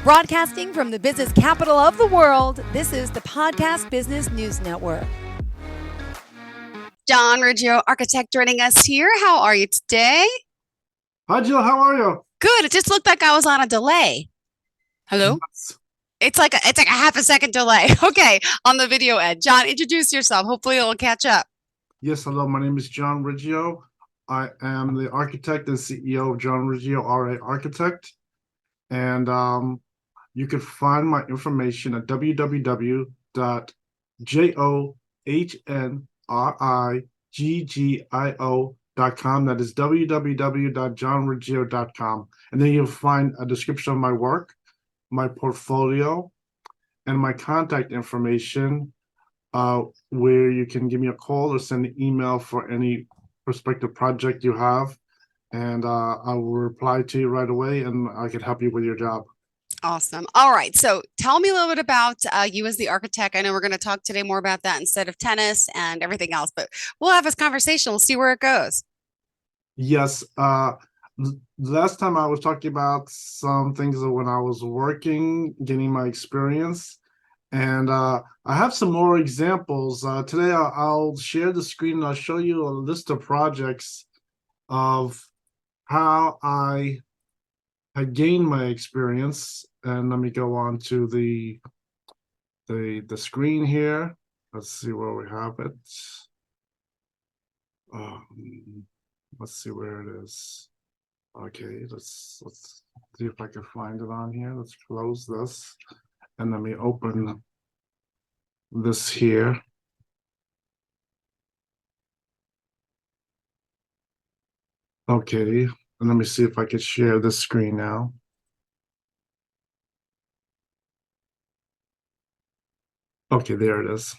Broadcasting from the business capital of the world, this is the Podcast Business News Network. John Riggio, architect, joining us here. How are you today? Hi, Jill. How are you? Good. It just looked like I was on a delay. Hello? Yes. It's like a half a second delay. Okay, on the video end. John, introduce yourself. Hopefully it'll catch up. Yes, hello. My name is John Riggio. I am the architect and CEO of John Riggio RA Architect. And you can find my information at www.johnriggio.com. That is www.johnriggio.com. And then you'll find a description of my work, my portfolio, and my contact information, where you can give me a call or send an email for any prospective project you have. And I will reply to you right away, and I can help you with your job. Awesome. All right. So tell me a little bit about you as the architect. I know we're going to talk today more about that instead of tennis and everything else, but we'll have this conversation. We'll see where it goes. Yes. Last time I was talking about some things when I was working, getting my experience. And I have some more examples. Today I'll share the screen and I'll show you a list of projects of how I had gained my experience. And let me go on to the screen here. Let's see where we have it. Let's see where it is. Okay, let's see if I can find it on here. Let's close this. And let me open this here. Okay, and let me see if I can share this screen now. Okay, there it is.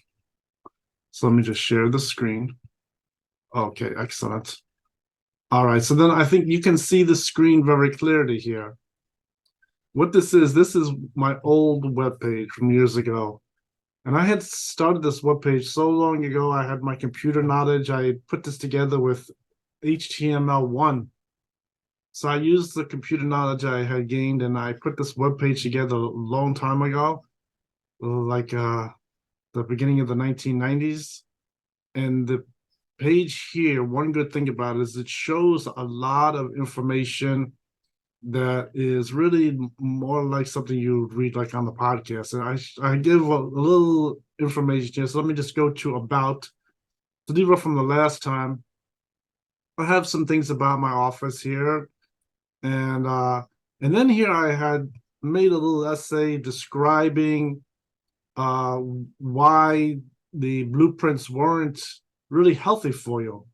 So let me just share the screen. Okay, excellent. All right, so then I think you can see the screen very clearly here. What this is my old webpage from years ago. And I had started this webpage so long ago. I had my computer knowledge. I put this together with HTML1. So I used the computer knowledge I had gained, and I put this webpage together a long time ago, like the beginning of the 1990s. And the page here, one good thing about it is it shows a lot of information that is really more like something you would read like on the podcast. And I give a little information here. So let me just go to about. So these were from the last time. I have some things about my office here. And then here I had made a little essay describing why the blueprints weren't really healthy for you.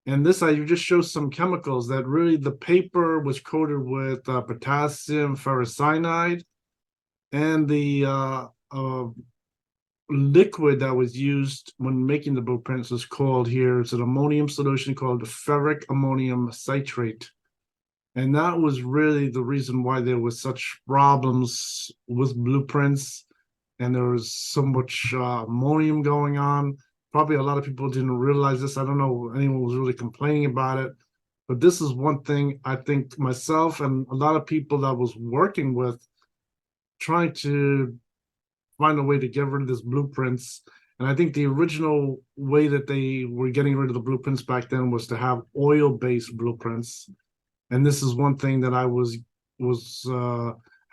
And this I just show some chemicals that really the paper was coated with potassium ferricyanide, and the liquid that was used when making the blueprints is called here, it's an ammonium solution called ferric ammonium citrate. And that was really the reason why there was such problems with blueprints, and there was so much ammonium going on. Probably a lot of people didn't realize this. I don't know if anyone was really complaining about it, but this is one thing I think myself and a lot of people that I was working with trying to find a way to get rid of these blueprints. And I think the original way that they were getting rid of the blueprints back then was to have oil-based blueprints. And this is one thing that I was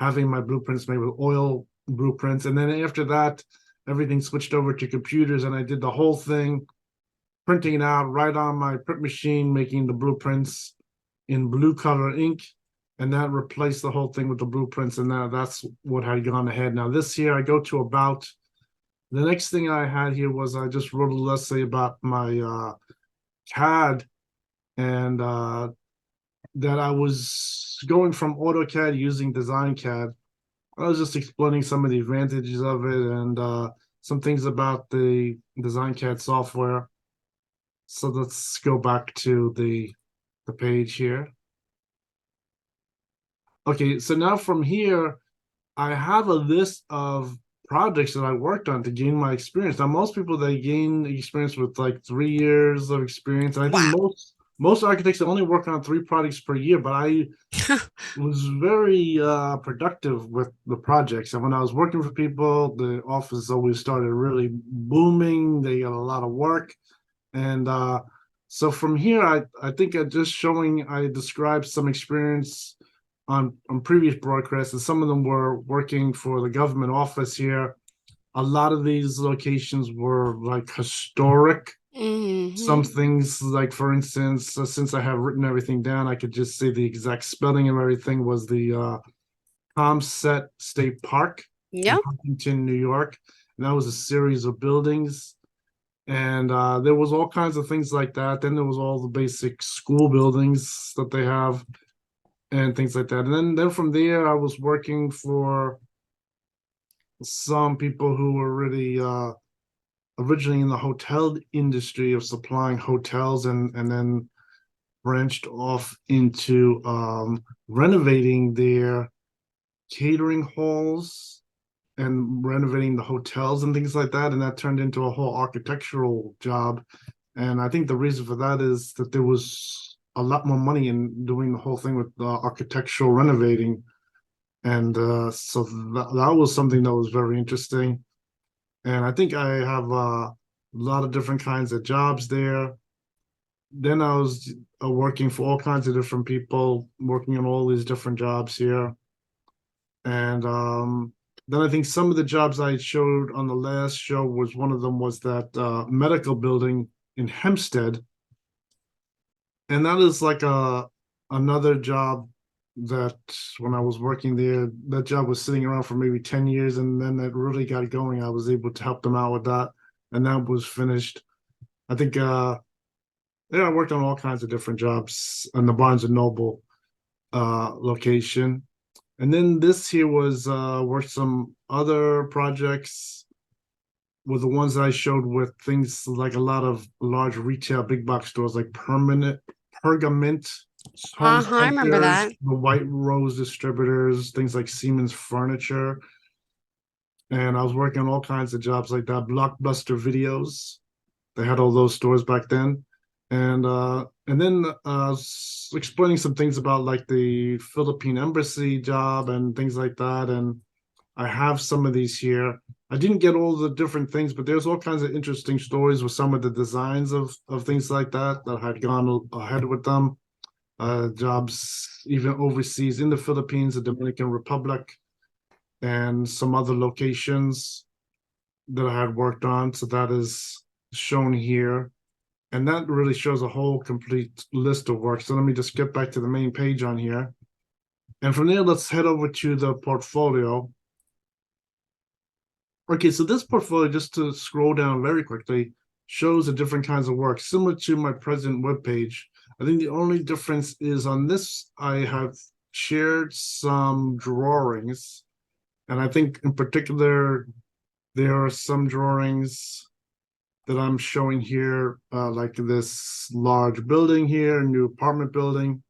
having my blueprints made with oil blueprints. And then after that, everything switched over to computers, and I did the whole thing, printing it out right on my print machine, making the blueprints in blue color ink, and that replaced the whole thing with the blueprints, and that's what had gone ahead. Now this here, I go to about, the next thing I had here was I just wrote a little essay about my CAD, and that I was going from AutoCAD using DesignCAD. I was just explaining some of the advantages of it and some things about the DesignCAD software. So let's go back to the page here. Okay, so now from here, I have a list of projects that I worked on to gain my experience. Now, most people, they gain experience with like 3 years of experience. And I think most architects only work on 3 projects per year, but I was very productive with the projects. And when I was working for people, the office always started really booming. They got a lot of work. And so from here, I think I described some experience on previous broadcasts, and some of them were working for the government office here. A lot of these locations were like historic. Some things, like for instance, since I have written everything down, I could just say the exact spelling of everything was the Comset State Park in Yep. Huntington, New York. And that was a series of buildings. And there was all kinds of things like that. Then there was all the basic school buildings that they have and things like that. And then from there, I was working for some people who were really originally in the hotel industry of supplying hotels, and then branched off into renovating their catering halls and renovating the hotels and things like that. And that turned into a whole architectural job. And I think the reason for that is that there was a lot more money in doing the whole thing with architectural renovating. And so that was something that was very interesting. And I think I have a lot of different kinds of jobs there. Then I was working for all kinds of different people, working on all these different jobs here. And then I think some of the jobs I showed on the last show was one of them was that medical building in Hempstead. And that is like another job that when I was working there, that job was sitting around for maybe 10 years, and then it really got going. I was able to help them out with that, and that was finished. I think yeah, I worked on all kinds of different jobs on the Barnes and Noble location. And then this here was worked some other projects were the ones that I showed with things like a lot of large retail big box stores like Pergament Home I remember Centers, that. the White Rose distributors, things like Siemens Furniture. And I was working on all kinds of jobs like that. Blockbuster Videos. They had all those stores back then. And then I was explaining some things about like the Philippine embassy job and things like that. And I have some of these here. I didn't get all the different things, but there's all kinds of interesting stories with some of the designs of things like that had gone ahead with them. Jobs even overseas in the Philippines, the Dominican Republic, and some other locations that I had worked on. So that is shown here. And that really shows a whole complete list of work. So let me just get back to the main page on here. And from there, let's head over to the portfolio. Okay, so this portfolio, just to scroll down very quickly, shows the different kinds of work, similar to my present webpage. I think the only difference is on this, I have shared some drawings. And I think in particular, there are some drawings that I'm showing here, like this large building here, new apartment building.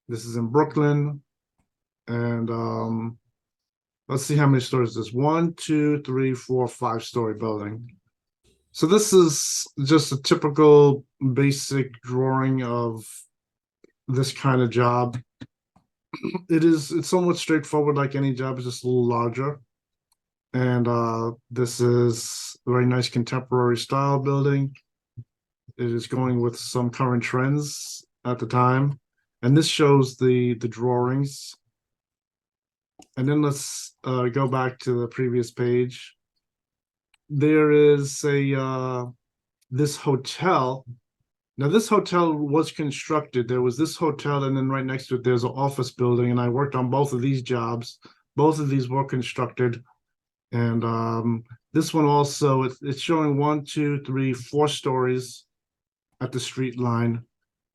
This is in Brooklyn. And let's see how many stories this is. 1, 2, 3, 4, 5-story building. So this is just a typical basic drawing of this kind of job. It's somewhat straightforward, like any job, it's just a little larger. And this is a very nice contemporary style building. It is going with some current trends at the time. And this shows the drawings. And then let's go back to the previous page. There is this hotel. Now, this hotel was constructed. There was this hotel, and then right next to it, there's an office building. And I worked on both of these jobs. Both of these were constructed. And this one also, it's showing 1, 2, 3, 4 stories at the street line.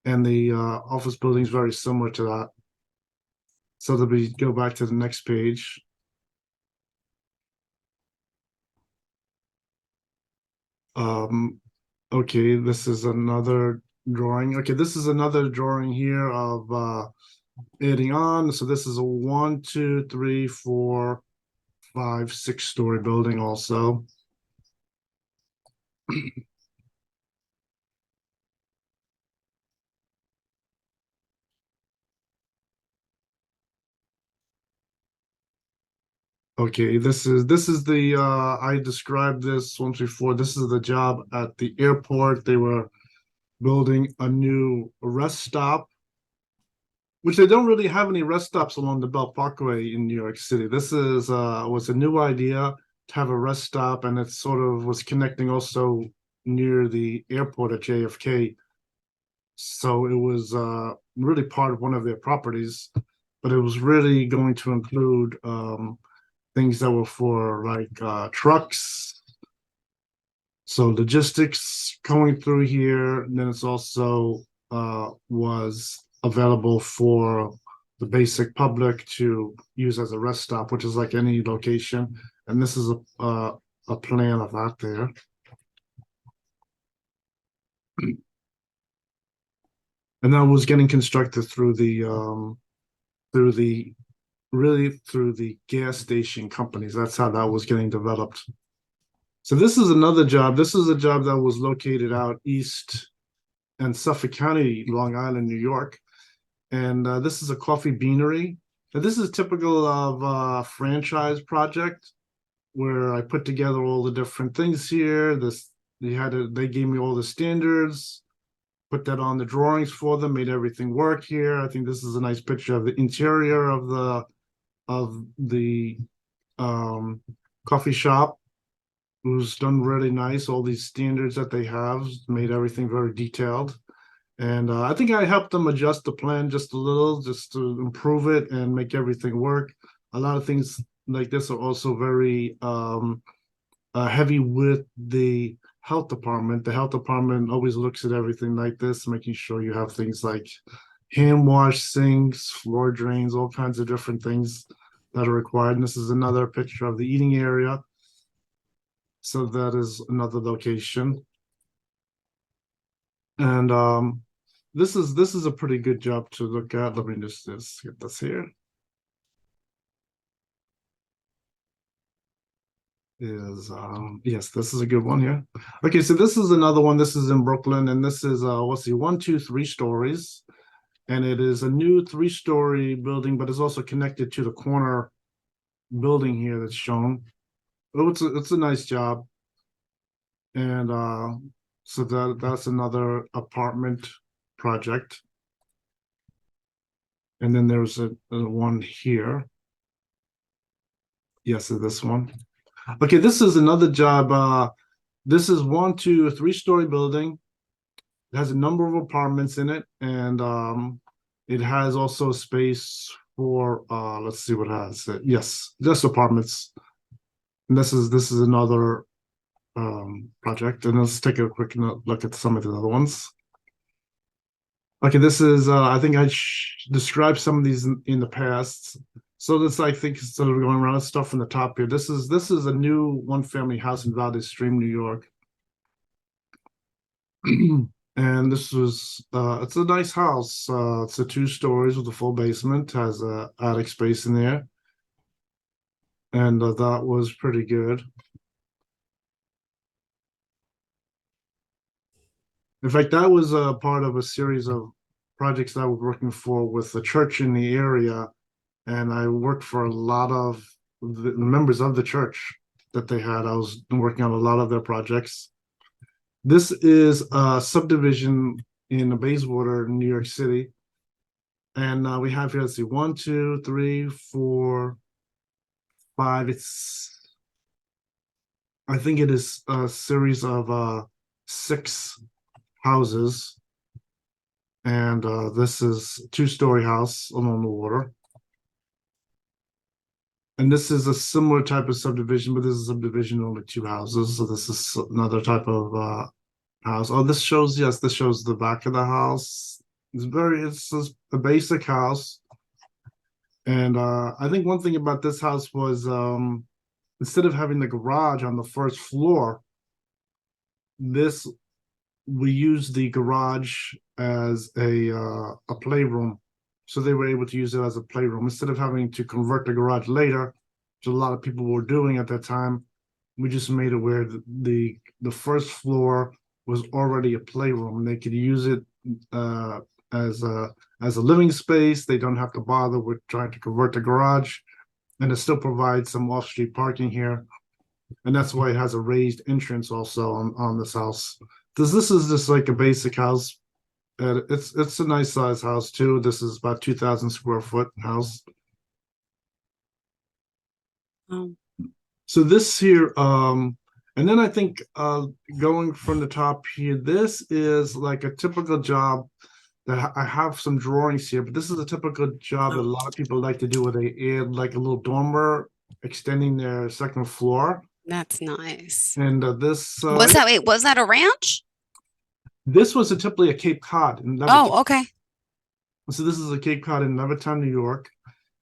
And the office building is very similar to that. So that we go back to the next page. Okay, this is another drawing. Okay, this is another drawing here of adding on. So this is a 1, 2, 3, 4, 5, 6-story building also. Okay, this is the I described this once before. This is the job at the airport. They were building a new rest stop, which they don't really have any rest stops along the Belt Parkway in New York City. This is was a new idea to have a rest stop, and it sort of was connecting also near the airport at JFK. So it was really part of one of their properties, but it was really going to include things that were for like trucks. So logistics going through here, and then it's also was available for the basic public to use as a rest stop, which is like any location. And this is a plan of that there. And that was getting constructed through the really through the gas station companies. That's how that was getting developed. So this is another job. This is a job that was located out east in Suffolk County, Long Island, New York. And this is a coffee beanery. And this is typical of a franchise project where I put together all the different things here. They gave me all the standards, put that on the drawings for them, made everything work here. I think this is a nice picture of the interior of the coffee shop. It was done really nice. All these standards that they have made everything very detailed. And I think I helped them adjust the plan just a little, just to improve it and make everything work. A lot of things like this are also very heavy with the health department. The health department always looks at everything like this, making sure you have things like hand wash sinks, floor drains, all kinds of different things that are required. And this is another picture of the eating area. So that is another location. And this is a pretty good job to look at. Let me just get this here. Yes, this is a good one here. Okay, so this is another one. This is in Brooklyn, and this is let's see, 1, 2, 3 stories. And it is a new 3-story building, but it's also connected to the corner building here that's shown. Oh, it's a nice job. And so that's another apartment project. And then there's a one here. Yes, this one. Okay, this is another job. This is 1, 2, 3-story building. It has a number of apartments in it, and it has also space for let's see what it has. Yes, just apartments. And this is another project. And let's take a quick look at some of the other ones. Okay, this is I think I described some of these in the past. So this, I think, instead of going around, let's start from the top here. This is a new 1-family house in Valley Stream, New York. And this was it's a nice house. It's a 2 stories with a full basement, has a attic space in there. And that was pretty good. In fact, that was a part of a series of projects that I was working for with the church in the area. And I worked for a lot of the members of the church that they had. I was working on a lot of their projects. This is a subdivision in Bayswater, New York City. And we have here, let's see, 1, 2, 3, 4, 5. I think it is a series of 6 houses. And this is a 2-story house along the water. And this is a similar type of subdivision, but this is a subdivision only 2 houses. So this is another type of house. Oh, this shows the back of the house. It's a basic house. And I think one thing about this house was instead of having the garage on the first floor, we used the garage as a playroom. So they were able to use it as a playroom instead of having to convert the garage later, which a lot of people were doing at that time. We just made it where the first floor was already a playroom, and they could use it as a living space. They don't have to bother with trying to convert the garage. and it still provides some off-street parking here. And that's why it has a raised entrance also on this house. This is just like a basic house. It's a nice size house too. This is about 2,000 square foot house. Um, So this here, and then I think going from the top here, this is like a typical job that I have some drawings here, but this is a typical job that a lot of people like to do where they add like a little dormer extending their second floor. that's nice. And this Was that a ranch? this was typically a Cape Cod in Oh, okay. So this is a Cape Cod in Levittown, New York.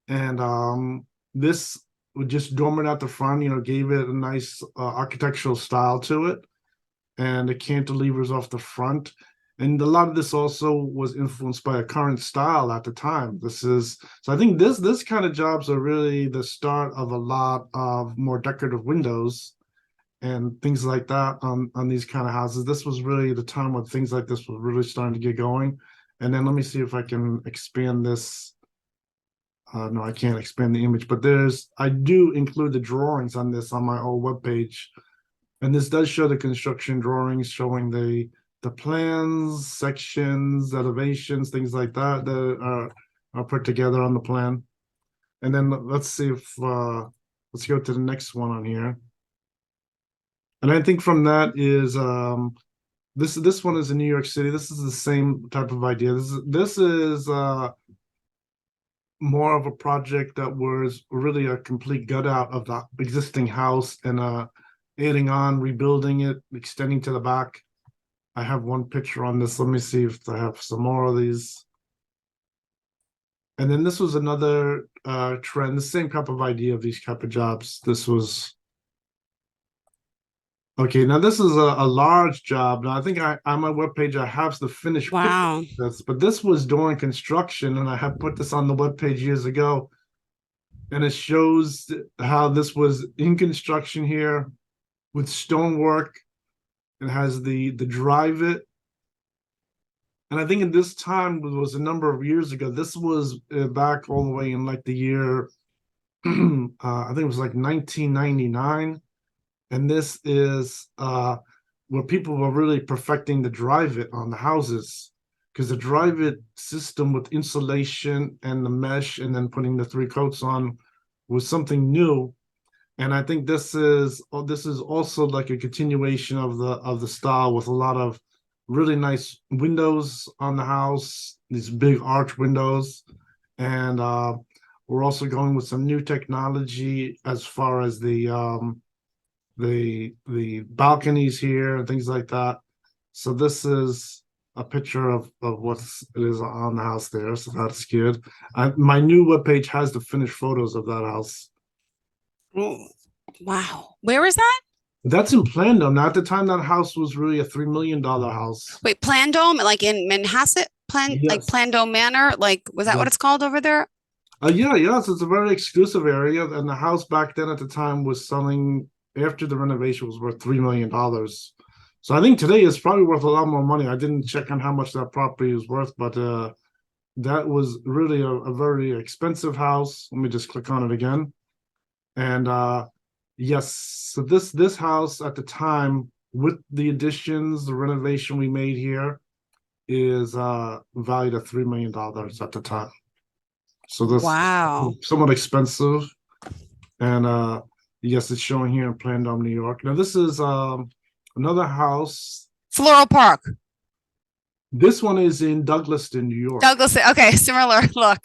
And this would just dormer out the front, gave it a nice architectural style to it. And the cantilevers off the front. And a lot of this also was influenced by a current style at the time. So I think this kind of jobs are really the start of a lot of more decorative windows and things like that on these kind of houses. This was really the time when things like this were really starting to get going. And then let me see if I can expand this. No, I can't expand the image, but I do include the drawings on this on my old webpage. And this does show the construction drawings showing the plans, sections, elevations, things like that are put together on the plan. And then let's see if let's go to the next one on here. And I think from that is this one is in New York City. This is the same type of idea. This is more of a project that was really a complete gut out of the existing house and adding on, rebuilding it, extending to the back. I have one picture on this. Let me see if I have some more of these. And then this was another trend, the same type of idea of these type of jobs. This was okay. Now this is a large job. Now I think on my webpage I have the finished Wow. picture of this, but this was during construction, and I have put this on the webpage years ago. And it shows how this was in construction here with stonework. It has the drive it. And I think in this time was a number of years ago. This was back all the way in like the year, I think it was like 1999. And this is where people were really perfecting the drive it on the houses, because the drive it system with insulation and the mesh and then putting the 3 coats on was something new. And I think this is also like a continuation of the style with a lot of really nice windows on the house, these big arch windows. And we're also going with some new technology as far as the balconies here and things like that. So this is a picture of what it is on the house there. So that's good. My new webpage has the finished photos of that house. Oh, wow. Where is that? That's in Plandome. Now, at the time, that house was really a $3 million house. Wait, Plandome, like in Manhasset, like Yes. Plandome Manor? Like, was that what Yes. it's called over there? Yes, it's a very exclusive area, and the house back then at the time was selling after the renovation was worth $3 million. So I think today it's probably worth a lot more money. I didn't check on how much that property is worth, but that was really a very expensive house. Let me just click on it again. And yes, so this house at the time, with the additions, the renovation we made here, is valued at $3 million at the time. So this Wow. somewhat expensive. And yes, it's showing here in Plandome, New York. Now this is another house. Floral Park. This one is in Douglaston, New York. Douglas. Okay, similar look.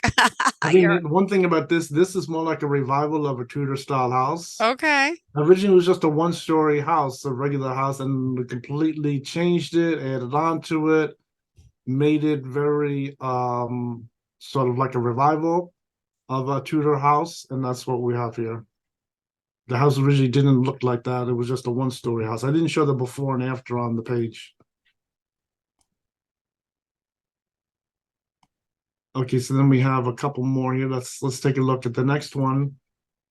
I think one thing about this is more like a revival of a Tudor style house. Okay. Originally, it was just a 1-story house, a regular house, and we completely changed it, added on to it, made it very sort of like a revival of a Tudor house, and that's what we have here. The house originally didn't look like that. It was just a 1-story house. I didn't show the before and after on the page. Okay, so then we have a couple more here. Let's take a look at the next one.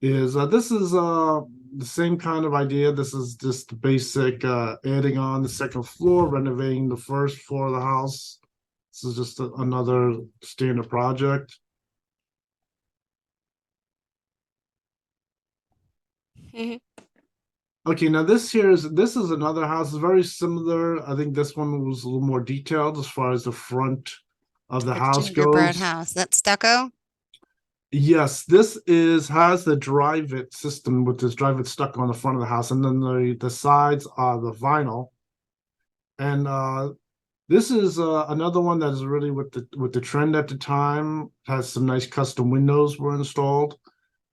This is the same kind of idea. This is just the basic adding on the second floor, renovating the first floor of the house. This is just another standard project. Mhm. Okay, now this is another house, very similar. I think this one was a little more detailed as far as the front of the The house gingerbread goes. house. That stucco? Yes, has the drive it system with this drive it stuck on the front of the house, and then the sides are the vinyl. And this is another one that is really with the trend at the time. Has some nice custom windows were installed,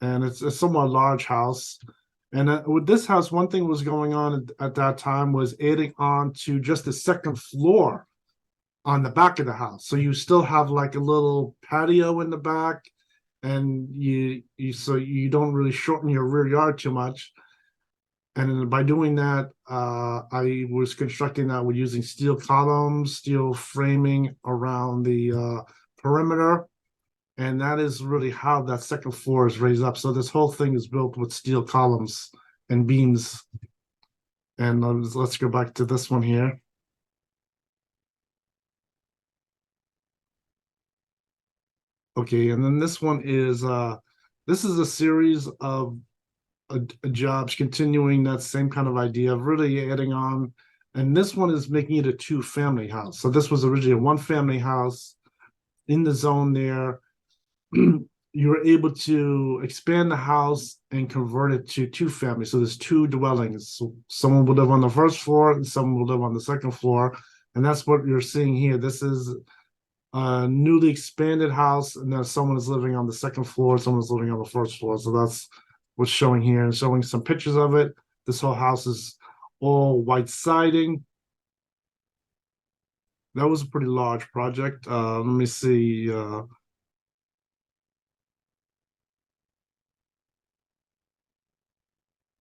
and it's a somewhat large house. And with this house, one thing was going on at that time was adding on to just the second floor on the back of the house. So you still have like a little patio in the back, and so you don't really shorten your rear yard too much. And by doing that, I was constructing that with using steel columns, steel framing around the perimeter. And that is really how that second floor is raised up. So this whole thing is built with steel columns and beams. And let's go back to this one here. Okay, and then this is a series of jobs continuing that same kind of idea of really adding on. And this one is making it a two-family house. So this was originally a one-family house in the zone there. You were able to expand the house and convert it to two families. So there's two dwellings. So someone will live on the first floor and someone will live on the second floor. And that's what you're seeing here. This is a newly expanded house, and then someone is living on the second floor, someone is living on the first floor. So that's what's showing here, and showing some pictures of it. This whole house is all white siding. That was a pretty large project. Let me see.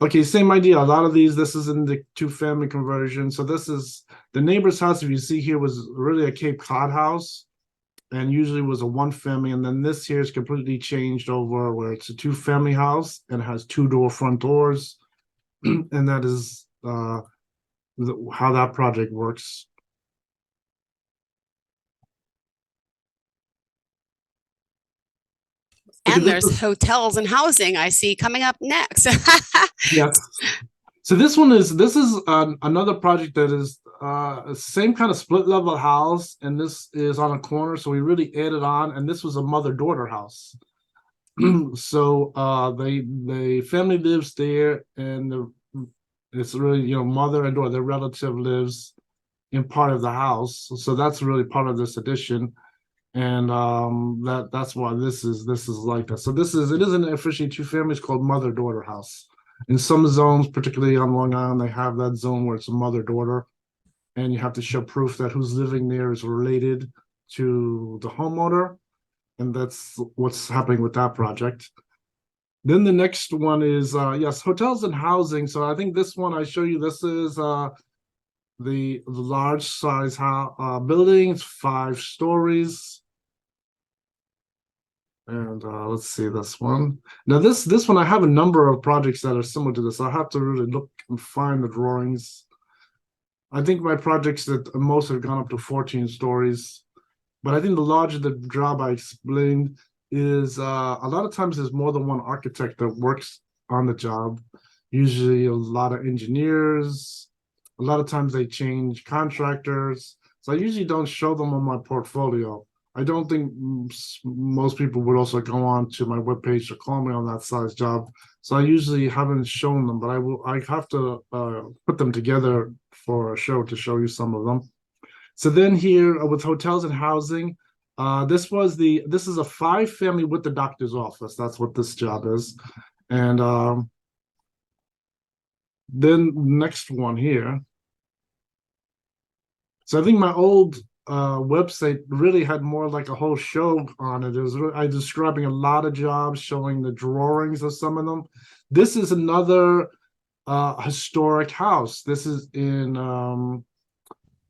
Okay, same idea. A lot of these, this is in the two-family conversion. So this is the neighbor's house. If you see here, was really a Cape Cod house, and usually was a one-family. And then this here is completely changed over, where it's a two-family house and has two front doors, and that is how that project works. Okay, And there's hotels and housing I see coming up next. yes. So this is another project that is same kind of split level house, and this is on a corner. So we really added on, and this was a mother-daughter house. So the family lives there, and it's really, mother and daughter, their relative lives in part of the house. So that's really part of this addition. And that's why this is like that. So it isn't officially two families, called mother-daughter house. In some zones, particularly on Long Island, they have that zone where it's a mother-daughter, and you have to show proof that who's living there is related to the homeowner, and that's what's happening with that project. Then the next one is yes, hotels and housing. So I think this one I show you, this is the large size building. It's 5 stories. And let's see this one. Now this one, I have a number of projects that are similar to this. I have to really look and find the drawings. I think my projects that most have gone up to 14 stories, but I think the larger the job I explained is a lot of times there's more than one architect that works on the job. Usually a lot of engineers. A lot of times they change contractors. So I usually don't show them on my portfolio. I don't think most people would also go on to my webpage to call me on that size job. So I usually haven't shown them, but I have to put them together for a show to show you some of them. So then here with hotels and housing, this is a 5-family with the doctor's office. That's what this job is. And then next one here. So I think my old website really had more like a whole show on it. I was describing a lot of jobs, showing the drawings of some of them. This is another historic house. This is in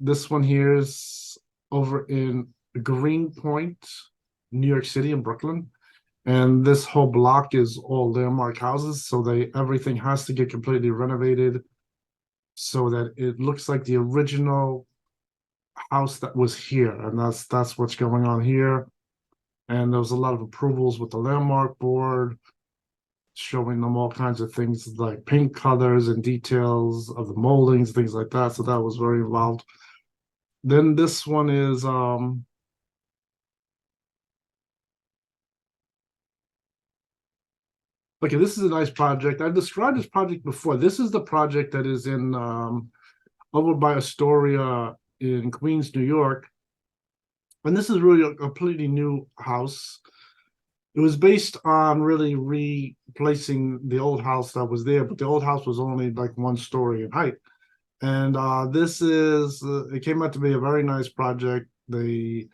this one here is over in Greenpoint, New York City, in Brooklyn. And this whole block is all landmark houses. So everything has to get completely renovated so that it looks like the original house that was here. And that's what's going on here. And there was a lot of approvals with the landmark board showing them all kinds of things like paint colors and details of the moldings, things like that. So that was very involved. Then this one is okay, this is a nice project. I've described this project before. This is the project that is in over by Astoria in Queens, New York. And this is really a completely new house. It was based on really replacing the old house that was there, but the old house was only like 1 story in height. And this is, it came out to be a very nice project. They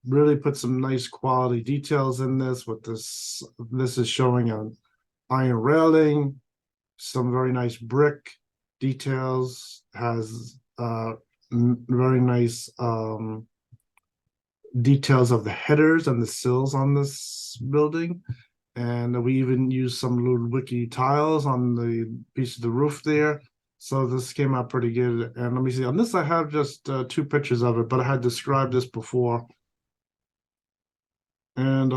really put some nice quality details in this. With this is showing an iron railing, some very nice brick details, has very nice details of the headers and the sills on this building. And we even used some little wiki tiles on the piece of the roof there. So this came out pretty good. And let me see, on this I have just 2 pictures of it, but I had described this before. And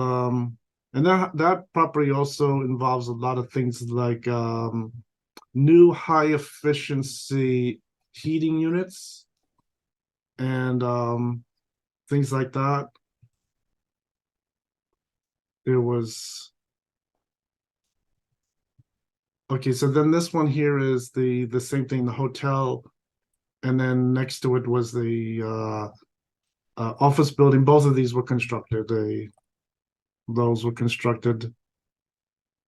that property also involves a lot of things like new high efficiency heating units and things like that. There was okay, so then this one here is the same thing, the hotel, and then next to it was the office building. Both of these were constructed. Those were constructed.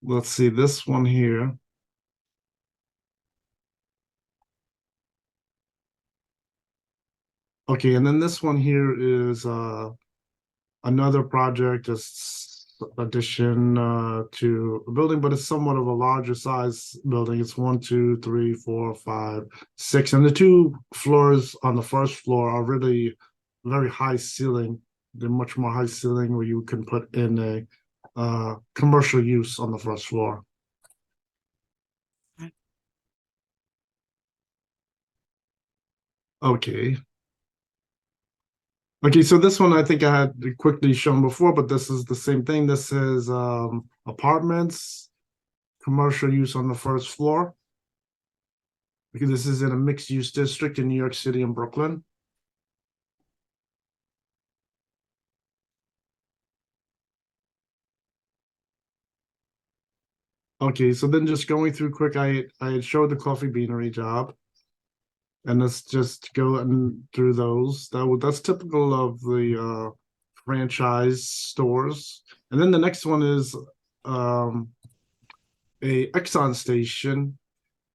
Let's see this one here. Okay, and then this one here is another project, just addition to a building, but it's somewhat of a larger size building. It's 1, 2, 3, 4, 5, 6, and the 2 floors on the first floor are really very high ceiling. They're much more high ceiling, where you can put in a commercial use on the first floor. Okay. Okay, so this one I think I had quickly shown before, but this is the same thing. This is apartments, commercial use on the first floor. Because this is in a mixed use district in New York City and Brooklyn. Okay, so then just going through quick, I had showed the coffee beanery job. And let's just go through those. That's typical of the franchise stores. And then the next one is a Exxon station.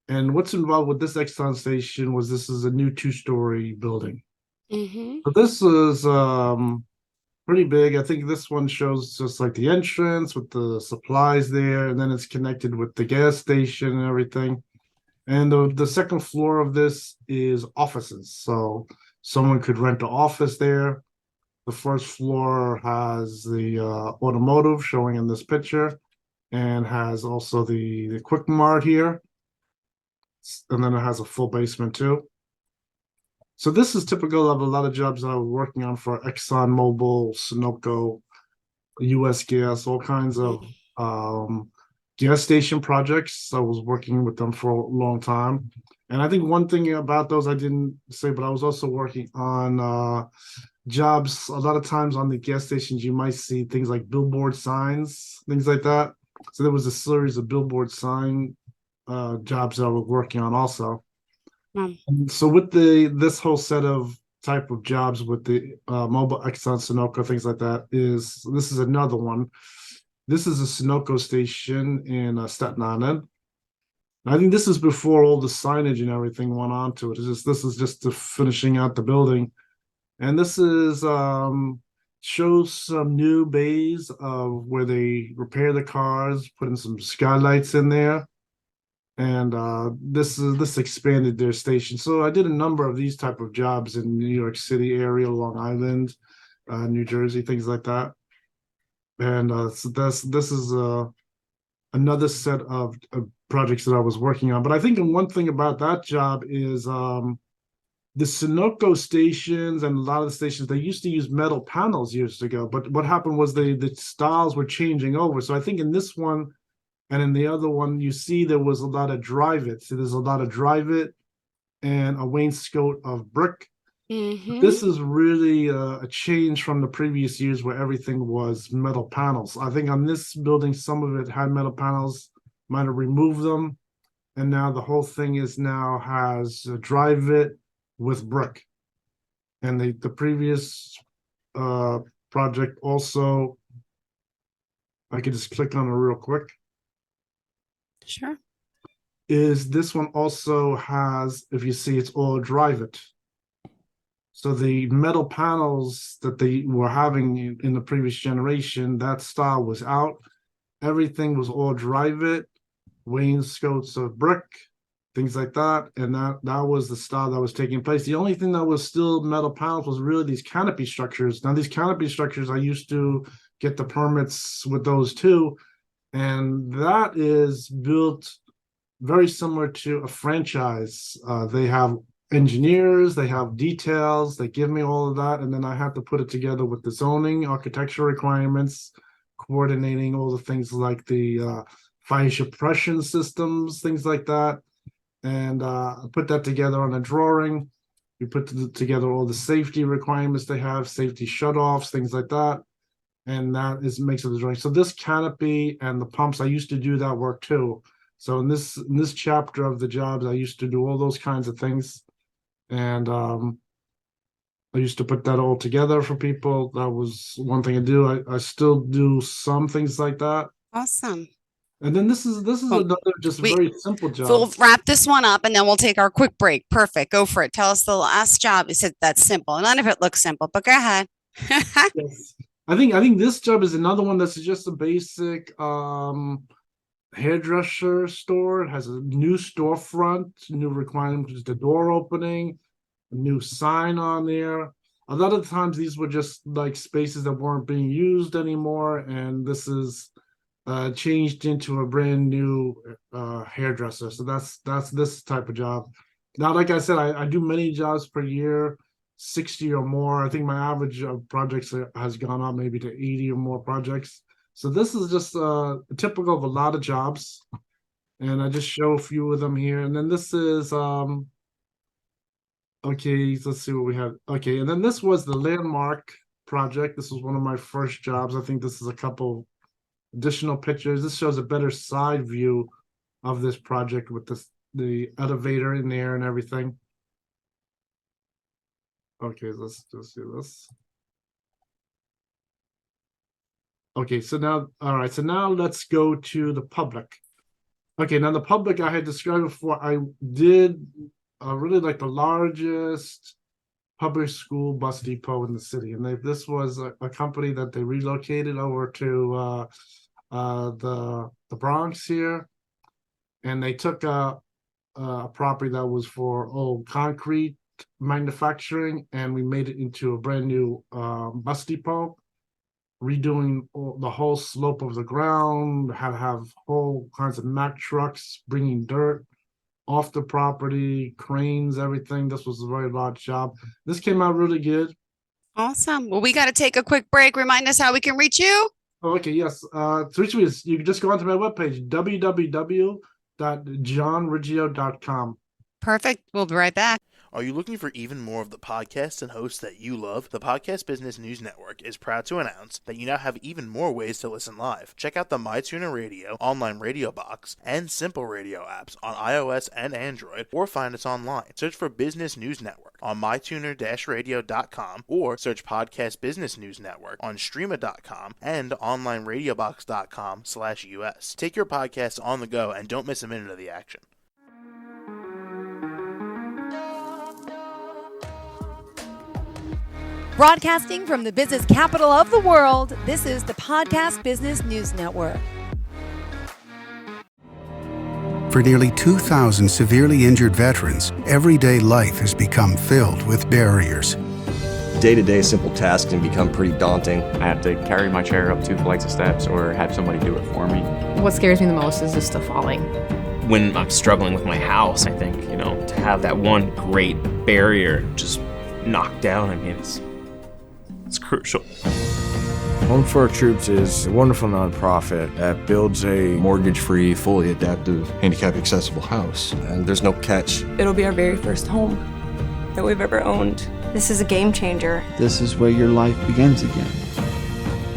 And what's involved with this Exxon station was this is a new 2-story building. Mm-hmm. But this is pretty big. I think this one shows just like the entrance with the supplies there, and then it's connected with the gas station and everything. And the second floor of this is offices. So someone could rent an office there. The first floor has the automotive showing in this picture, and has also the Quick Mart here. And then it has a full basement too. So this is typical of a lot of jobs I was working on for ExxonMobil, Sunoco, US Gas, all kinds of gas station projects. I was working with them for a long time. And I think one thing about those I didn't say, but I was also working on jobs. A lot of times on the gas stations, you might see things like billboard signs, things like that. So there was a series of billboard sign jobs that I was working on also. And so with this whole set of type of jobs with the Mobile, Exxon, Sunoco, things like that, this is another one. This is a Sunoco station in Staten Island. I think this is before all the signage and everything went on to it. This is just the finishing out the building. And this is shows some new bays of where they repair the cars, putting some skylights in there. And this expanded their station. So I did a number of these type of jobs in New York City area, Long Island, New Jersey, things like that. And so this is another set of projects that I was working on. But I think one thing about that job is the Sunoco stations and a lot of the stations, they used to use metal panels years ago. But what happened was the styles were changing over. So I think in this one, And in the other one, you see there was a lot of drive it. So there's a lot of drive it and a wainscot of brick. This is really a change from the previous years where everything was metal panels. I think on this building, some of it had metal panels, might have removed them. And now the whole thing has drive it with brick. And the previous project also, I could just click on it real quick. Sure. Is this one also has, if you see, it's all drive it. So the metal panels that they were having in the previous generation, that style was out. Everything was all drive it, wainscots of brick, things like that. And that was the style that was taking place. The only thing that was still metal panels was really these canopy structures. Now, these canopy structures, I used to get the permits with those too. And that is built very similar to a franchise. They have engineers, they have details, they give me all of that, and then I have to put it together with the zoning, architectural requirements, coordinating all the things like the fire suppression systems, things like that, and put that together on a drawing. We put together all the safety requirements they have, safety shutoffs, things like that, and that makes it the drawing. So this canopy and the pumps, I used to do that work too. So in this chapter of the jobs, I used to do all those kinds of things. And I used to put that all together for people. That was one thing I do. I still do some things like that. Awesome. And then this is another just very simple job. So we'll wrap this one up and then we'll take our quick break. Perfect. Go for it. Tell us the last job. You said that's simple. None of it looks simple, but go ahead. Yes. I think this job is another one that's just a basic hairdresser store. It has a new storefront, new requirements, just the door opening, a new sign on there. A lot of times these were just like spaces that weren't being used anymore, and this is changed into a brand new hairdresser. So that's this type of job. Now, like I said, I do many jobs per year, 60 or more. I think my average of projects has gone up maybe to 80 or more projects. So this is just typical of a lot of jobs, and I just show a few of them here. And then this is okay. Let's see what we have. Okay, and then this was the landmark project. This was one of my first jobs. I think this is a couple additional pictures. This shows a better side view of this project with the elevator in there and everything. Okay, let's just do this. Okay, so now, all right, so now let's go to the public. Okay, now the public I had described before, I did really like the largest public school bus depot in the city. And this was a company that they relocated over to the Bronx here. And they took a property that was for old concrete manufacturing, and we made it into a brand new bus depot, redoing the whole slope of the ground, had to have whole kinds of Mack trucks bringing dirt off the property, cranes, everything. This was a very large job. This came out really good. Awesome. Well, we got to take a quick break. Remind us how we can reach you. Oh, okay, yes. To reach me, you can just go onto my webpage, www.johnriggio.com. Perfect. We'll be right back. Are you looking for even more of the podcasts and hosts that you love? The Podcast Business News Network is proud to announce that you now have even more ways to listen live. Check out the MyTuner Radio, online radio box, and Simple Radio apps on iOS and Android, or find us online. Search for Business News Network on mytuner-radio.com, or search Podcast Business News Network on streama.com and onlineradiobox.com/US. Take your podcast on the go and don't miss a minute of the action. Broadcasting from the business capital of the world, this is the Podcast Business News Network. For nearly 2,000 severely injured veterans, everyday life has become filled with barriers. Day-to-day simple tasks can become pretty daunting. I have to carry my chair up 2 flights of steps or have somebody do it for me. What scares me the most is just the falling. When I'm struggling with my house, I think, to have that one great barrier just knocked down, it's crucial. Home for Our Troops is a wonderful nonprofit that builds a mortgage-free, fully adaptive, handicap-accessible house. And there's no catch. It'll be our very first home that we've ever owned. This is a game changer. This is where your life begins again.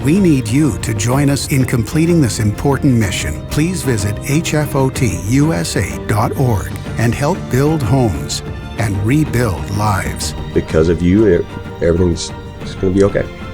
We need you to join us in completing this important mission. Please visit hfotusa.org and help build homes and rebuild lives. Because of you, everything's going to be okay.